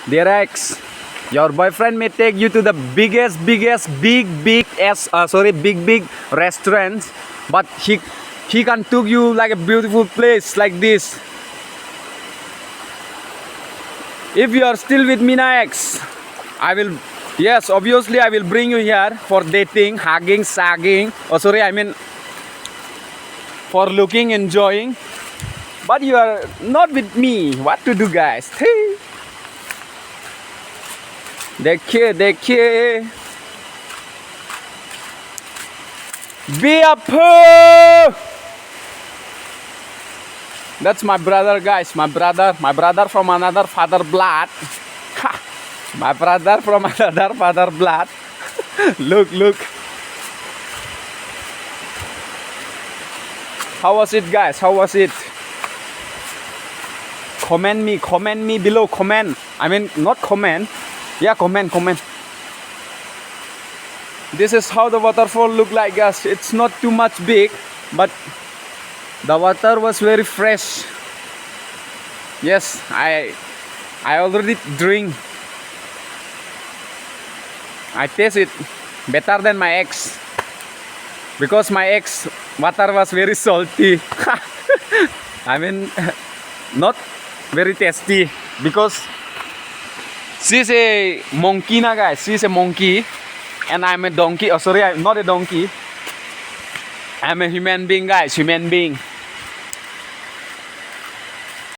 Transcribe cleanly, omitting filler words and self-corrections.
Dear ex, your boyfriend may take you to the biggest, big restaurants, but he can took you like a beautiful place like this. If you are still with me, na ex, I will. Yes, obviously I will bring you here for dating, hugging, sagging. For looking, enjoying. But you are not with me. What to do, guys? देखिए be a poo. That's my brother, guys. My brother from another father blood. My brother from another father blood. Look. How was it, guys? How was it? Comment me below. Comment. I mean, not comment. Yeah, comment. This is how the waterfall look like, guys. It's not too much big, but the water was very fresh. Yes, I already drink. I taste it better than my ex, because my ex water was very salty. I mean, not very tasty, because she's a monkey, na guys. She's a monkey, and I'm a donkey. Oh, sorry, I'm not a donkey. I'm a human being, guys. Human being.